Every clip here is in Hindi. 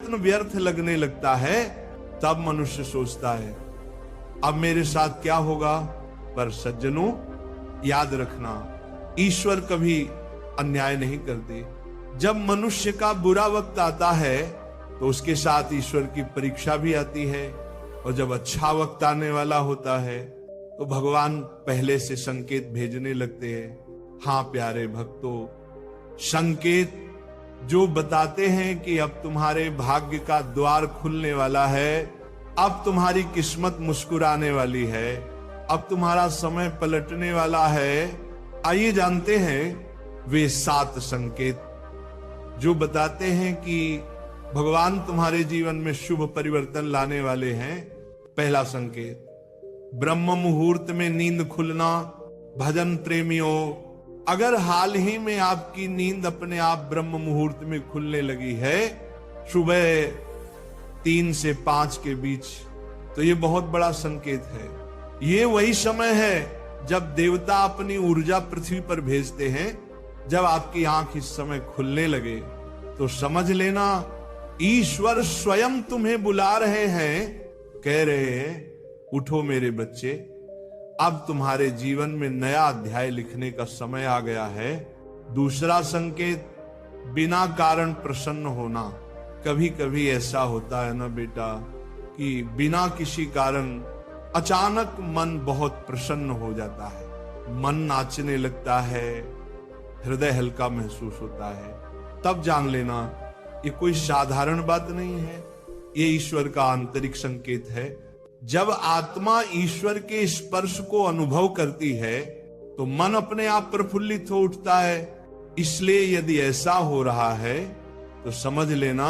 प्रयत्न व्यर्थ लगने लगता है, तब मनुष्य सोचता है अब मेरे साथ क्या होगा। पर सज्जनों, याद रखना, ईश्वर कभी अन्याय नहीं करते। जब मनुष्य का बुरा वक्त आता है तो उसके साथ ईश्वर की परीक्षा भी आती है, और जब अच्छा वक्त आने वाला होता है तो भगवान पहले से संकेत भेजने लगते हैं। हाँ प्यारे भक्तों, संकेत जो बताते हैं कि अब तुम्हारे भाग्य का द्वार खुलने वाला है, अब तुम्हारी किस्मत मुस्कुराने वाली है, अब तुम्हारा समय पलटने वाला है। आइए जानते हैं वे 7 संकेत जो बताते हैं कि भगवान तुम्हारे जीवन में शुभ परिवर्तन लाने वाले हैं। पहला संकेत, ब्रह्म मुहूर्त में नींद खुलना। भजन प्रेमियों, अगर हाल ही में आपकी नींद अपने आप ब्रह्म मुहूर्त में खुलने लगी है, सुबह 3 से 5 के बीच, तो ये बहुत बड़ा संकेत है। ये वही समय है जब देवता अपनी ऊर्जा पृथ्वी पर भेजते हैं। जब आपकी आंख इस समय खुलने लगे तो समझ लेना ईश्वर स्वयं तुम्हें बुला रहे हैं, कह रहे हैं उठो मेरे बच्चे, अब तुम्हारे जीवन में नया अध्याय लिखने का समय आ गया है। दूसरा संकेत, बिना कारण प्रसन्न होना। कभी कभी ऐसा होता है ना बेटा कि बिना किसी कारण अचानक मन बहुत प्रसन्न हो जाता है, मन नाचने लगता है, हृदय हल्का महसूस होता है। तब जान लेना ये कोई साधारण बात नहीं है, ये ईश्वर का आंतरिक संकेत है। जब आत्मा ईश्वर के स्पर्श को अनुभव करती है तो मन अपने आप प्रफुल्लित हो उठता है। इसलिए यदि ऐसा हो रहा है तो समझ लेना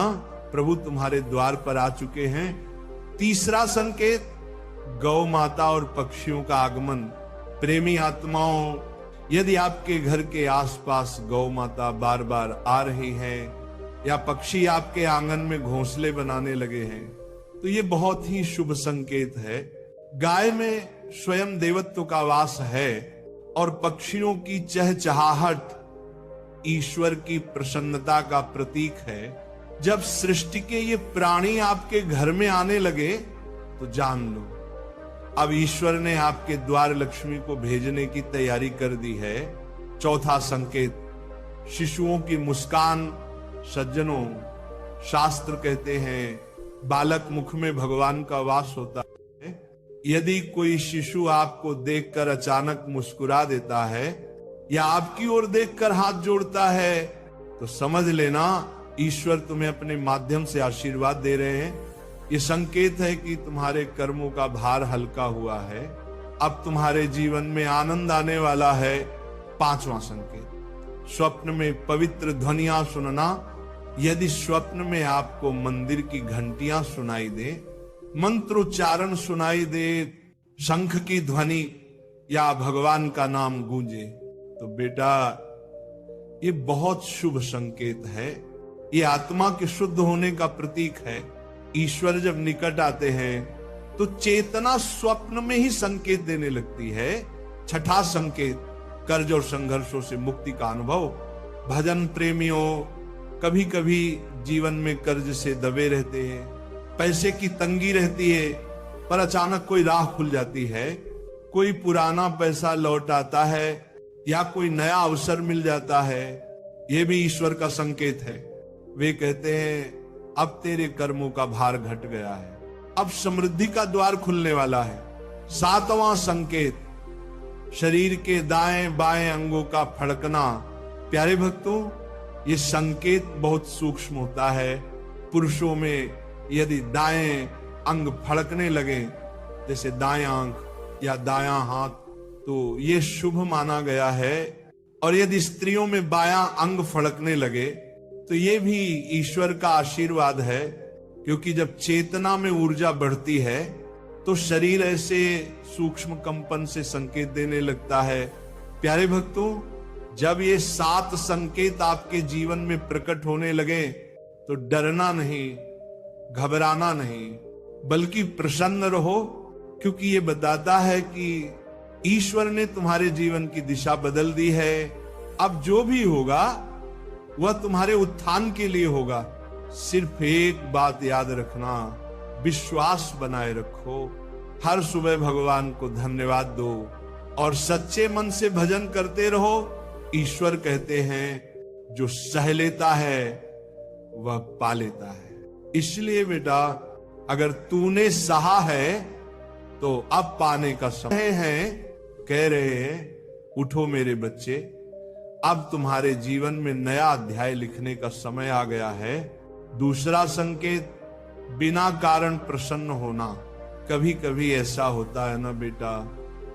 प्रभु तुम्हारे द्वार पर आ चुके हैं। तीसरा संकेत, गौ माता और पक्षियों का आगमन। प्रेमी आत्माओं, यदि आपके घर के आसपास गौ माता बार बार आ रही हैं या पक्षी आपके आंगन में घोंसले बनाने लगे हैं तो ये बहुत ही शुभ संकेत है। गाय में स्वयं देवत्व का वास है और पक्षियों की चहचहाहट ईश्वर की प्रसन्नता का प्रतीक है। जब सृष्टि के ये प्राणी आपके घर में आने लगे तो जान लो अब ईश्वर ने आपके द्वार लक्ष्मी को भेजने की तैयारी कर दी है। चौथा संकेत, शिशुओं की मुस्कान। सज्जनों, शास्त्र कहते हैं बालक मुख में भगवान का वास होता है। यदि कोई शिशु आपको देखकर अचानक मुस्कुरा देता है या आपकी ओर देखकर हाथ जोड़ता है तो समझ लेना ईश्वर तुम्हें अपने माध्यम से आशीर्वाद दे रहे हैं। ये संकेत है कि तुम्हारे कर्मों का भार हल्का हुआ है, अब तुम्हारे जीवन में आनंद आने वाला है। पांचवा संकेत, स्वप्न में पवित्र ध्वनियां सुनना। यदि स्वप्न में आपको मंदिर की घंटियां सुनाई दे, मंत्रोच्चारण सुनाई दे, शंख की ध्वनि या भगवान का नाम गूंजे तो बेटा ये बहुत शुभ संकेत है। ये आत्मा के शुद्ध होने का प्रतीक है। ईश्वर जब निकट आते हैं तो चेतना स्वप्न में ही संकेत देने लगती है। छठा संकेत, कर्ज और संघर्षों से मुक्ति का अनुभव। भजन प्रेमियों, कभी कभी जीवन में कर्ज से दबे रहते हैं, पैसे की तंगी रहती है, पर अचानक कोई राह खुल जाती है, कोई पुराना पैसा लौट आता है या कोई नया अवसर मिल जाता है। यह भी ईश्वर का संकेत है। वे कहते हैं अब तेरे कर्मों का भार घट गया है, अब समृद्धि का द्वार खुलने वाला है। सातवां संकेत, शरीर के दाएं बाएं अंगों का फड़कना। प्यारे भक्तों, ये संकेत बहुत सूक्ष्म होता है। पुरुषों में यदि दाएं अंग फड़कने लगे, जैसे दाएं आंख या दायां हाथ, तो ये शुभ माना गया है। और यदि स्त्रियों में बायां अंग फड़कने लगे तो ये भी ईश्वर का आशीर्वाद है, क्योंकि जब चेतना में ऊर्जा बढ़ती है तो शरीर ऐसे सूक्ष्म कंपन से संकेत देने लगता है। प्यारे भक्तों, जब ये 7 संकेत आपके जीवन में प्रकट होने लगे तो डरना नहीं, घबराना नहीं, बल्कि प्रसन्न रहो, क्योंकि ये बताता है कि ईश्वर ने तुम्हारे जीवन की दिशा बदल दी है। अब जो भी होगा वह तुम्हारे उत्थान के लिए होगा। सिर्फ एक बात याद रखना, विश्वास बनाए रखो। हर सुबह भगवान को धन्यवाद दो और सच्चे मन से भजन करते रहो। ईश्वर कहते हैं जो सह लेता है वह पा लेता है। इसलिए बेटा, अगर तूने सहा है तो अब पाने का समय है। कह रहे हैं उठो मेरे बच्चे, अब तुम्हारे जीवन में नया अध्याय लिखने का समय आ गया है। दूसरा संकेत, बिना कारण प्रसन्न होना। कभी कभी ऐसा होता है ना बेटा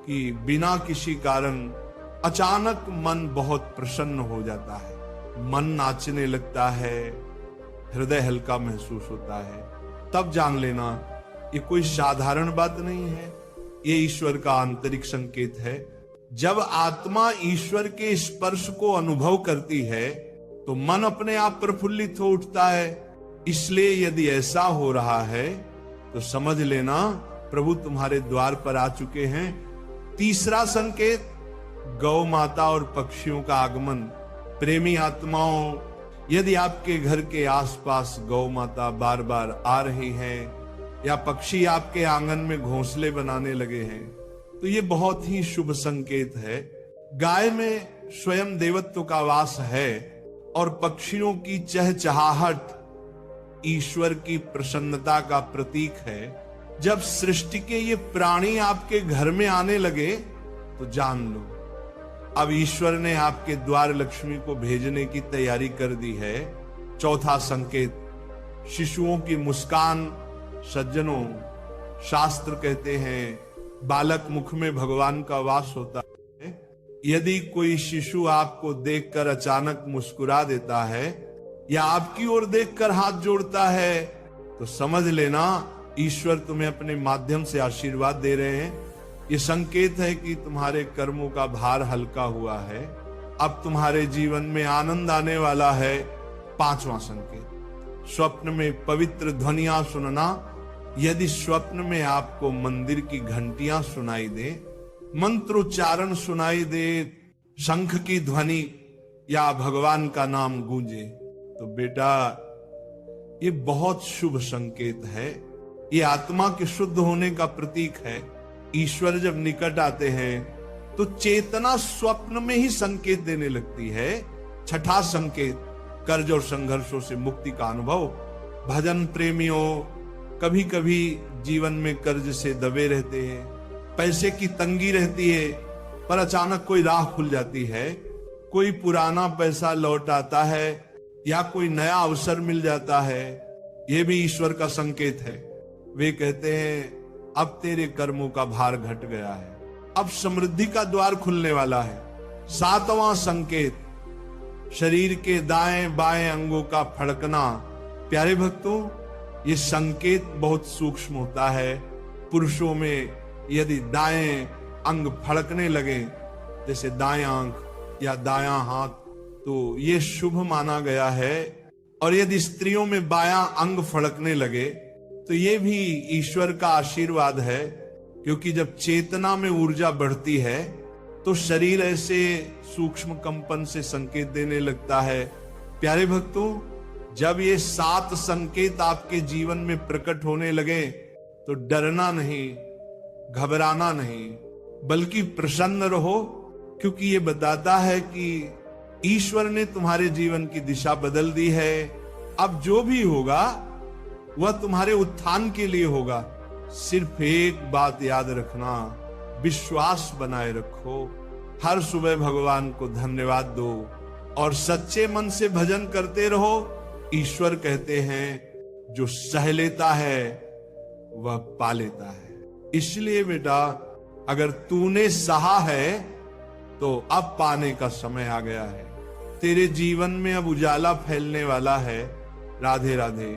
कि बिना किसी कारण अचानक मन बहुत प्रसन्न हो जाता है, मन नाचने लगता है, हृदय हल्का महसूस होता है। तब जान लेना ये कोई साधारण बात नहीं है, ये ईश्वर का आंतरिक संकेत है। जब आत्मा ईश्वर के स्पर्श को अनुभव करती है तो मन अपने आप प्रफुल्लित हो उठता है। इसलिए यदि ऐसा हो रहा है तो समझ लेना प्रभु तुम्हारे द्वार पर आ चुके हैं। तीसरा संकेत, गौ माता और पक्षियों का आगमन। प्रेमी आत्माओं, यदि आपके घर के आसपास गौ माता बार बार आ रही हैं या पक्षी आपके आंगन में घोंसले बनाने लगे हैं तो ये बहुत ही शुभ संकेत है। गाय में स्वयं देवत्व का वास है और पक्षियों की चहचहाहट ईश्वर की प्रसन्नता का प्रतीक है। जब सृष्टि के ये प्राणी आपके घर में आने लगे तो जान लो अब ईश्वर ने आपके द्वार लक्ष्मी को भेजने की तैयारी कर दी है। चौथा संकेत, शिशुओं की मुस्कान। सज्जनों, शास्त्र कहते हैं बालक मुख में भगवान का वास होता है। यदि कोई शिशु आपको देखकर अचानक मुस्कुरा देता है या आपकी ओर देखकर हाथ जोड़ता है तो समझ लेना ईश्वर तुम्हें अपने माध्यम से आशीर्वाद दे रहे हैं। ये संकेत है कि तुम्हारे कर्मों का भार हल्का हुआ है, अब तुम्हारे जीवन में आनंद आने वाला है। पांचवा संकेत, स्वप्न में पवित्र ध्वनियां सुनना। यदि स्वप्न में आपको मंदिर की घंटियां सुनाई दे, मंत्रोच्चारण सुनाई दे, शंख की ध्वनि या भगवान का नाम गूंजे तो बेटा ये बहुत शुभ संकेत है। ये आत्मा के शुद्ध होने का प्रतीक है। ईश्वर जब निकट आते हैं तो चेतना स्वप्न में ही संकेत देने लगती है। छठा संकेत, कर्ज और संघर्षों से मुक्ति का अनुभव। भजन प्रेमियों, कभी कभी जीवन में कर्ज से दबे रहते हैं, पैसे की तंगी रहती है, पर अचानक कोई राह खुल जाती है, कोई पुराना पैसा लौट आता है या कोई नया अवसर मिल जाता है। यह भी ईश्वर का संकेत है। वे कहते हैं अब तेरे कर्मों का भार घट गया है, अब समृद्धि का द्वार खुलने वाला है। सातवां संकेत, शरीर के दाएं बाएं अंगों का फड़कना। प्यारे भक्तों, ये संकेत बहुत सूक्ष्म होता है। पुरुषों में यदि दाएं अंग फड़कने लगे, जैसे दाएं आंख या दायां हाथ, तो ये शुभ माना गया है। और यदि स्त्रियों में बायां अंग फड़कने लगे तो ये भी ईश्वर का आशीर्वाद है, क्योंकि जब चेतना में ऊर्जा बढ़ती है तो शरीर ऐसे सूक्ष्म कंपन से संकेत देने लगता है। प्यारे भक्तों, जब ये 7 संकेत आपके जीवन में प्रकट होने लगे तो डरना नहीं, घबराना नहीं, बल्कि प्रसन्न रहो, क्योंकि ये बताता है कि ईश्वर ने तुम्हारे जीवन की दिशा बदल दी है। अब जो भी होगा वह तुम्हारे उत्थान के लिए होगा। सिर्फ एक बात याद रखना, विश्वास बनाए रखो। हर सुबह भगवान को धन्यवाद दो और सच्चे मन से भजन करते रहो। ईश्वर कहते हैं जो सह लेता है वह पा लेता है। इसलिए बेटा, अगर तूने सहा है तो अब पाने का समय आ गया है। तेरे जीवन में अब उजाला फैलने वाला है। राधे राधे।